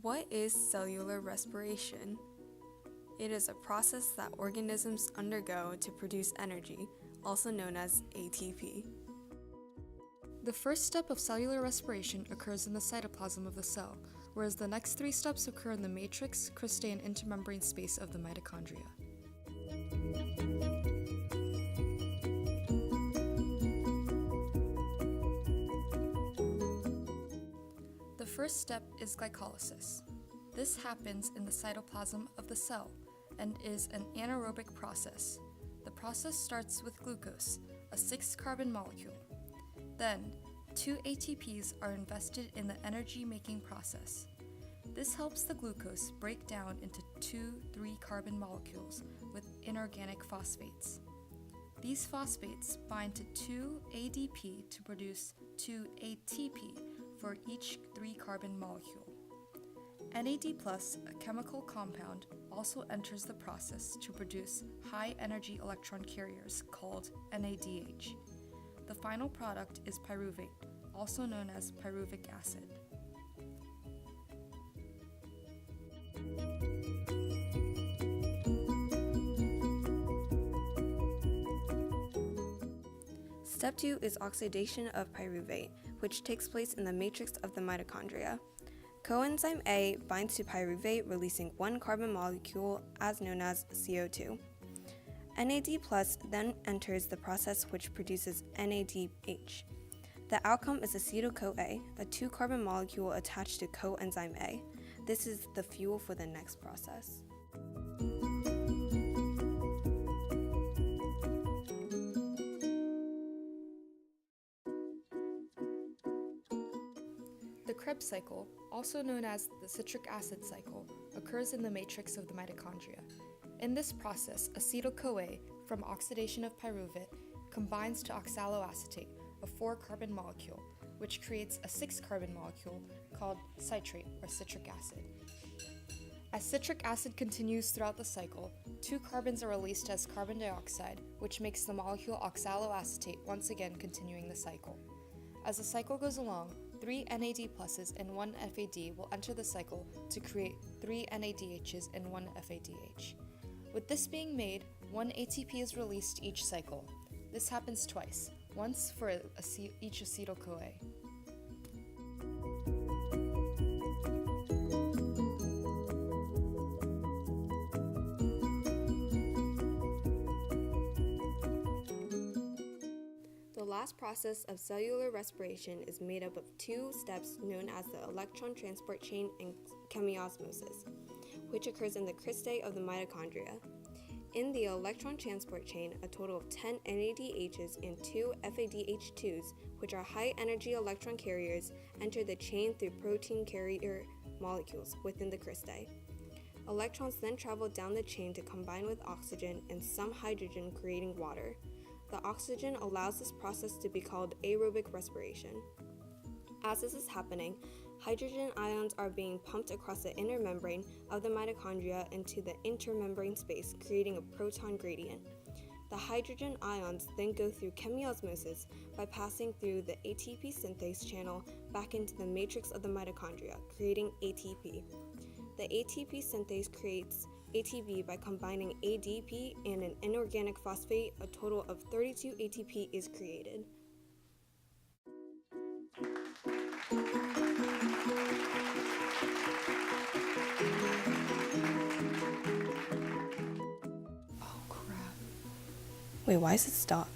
What is cellular respiration? It is a process that organisms undergo to produce energy, also known as ATP. The first step of cellular respiration occurs in the cytoplasm of the cell, whereas the next three steps occur in the matrix, cristae, and intermembrane space of the mitochondria. The first step is glycolysis. This happens in the cytoplasm of the cell and is an anaerobic process. The process starts with glucose, a 6-carbon molecule. Then, 2 ATPs are invested in the energy-making process. This helps the glucose break down into 2 3-carbon molecules with inorganic phosphates. These phosphates bind to 2 ADP to produce 2 ATP for each 3-carbon molecule. NAD+, a chemical compound, also enters the process to produce high-energy electron carriers called NADH. The final product is pyruvate, also known as pyruvic acid. Step 2 is oxidation of pyruvate, which takes place in the matrix of the mitochondria. Coenzyme A binds to pyruvate, releasing 1 carbon molecule, as known as CO2. NAD+ then enters the process, which produces NADH. The outcome is acetyl-CoA, a 2-carbon molecule attached to coenzyme A. This is the fuel for the next process. The Krebs cycle, also known as the citric acid cycle, occurs in the matrix of the mitochondria. In this process, acetyl-CoA, from oxidation of pyruvate, combines to oxaloacetate, a 4-carbon molecule, which creates a 6-carbon molecule called citrate or citric acid. As citric acid continues throughout the cycle, 2 carbons are released as carbon dioxide, which makes the molecule oxaloacetate, once again continuing the cycle. As the cycle goes along, 3 NAD+ and 1 FAD will enter the cycle to create 3 NADHs and 1 FADH. With this being made, 1 ATP is released each cycle. This happens twice, once for each acetyl-CoA. The last process of cellular respiration is made up of 2 steps known as the electron transport chain and chemiosmosis, which occurs in the cristae of the mitochondria. In the electron transport chain, a total of 10 NADHs and 2 FADH2s, which are high-energy electron carriers, enter the chain through protein carrier molecules within the cristae. Electrons then travel down the chain to combine with oxygen and some hydrogen, creating water. The oxygen allows this process to be called aerobic respiration. As this is happening, hydrogen ions are being pumped across the inner membrane of the mitochondria into the intermembrane space, creating a proton gradient. The hydrogen ions then go through chemiosmosis by passing through the ATP synthase channel back into the matrix of the mitochondria, creating ATP. The ATP synthase creates ATP by combining ADP and an inorganic phosphate. A total of 32 ATP is created. Oh crap. Wait, why is it stopped?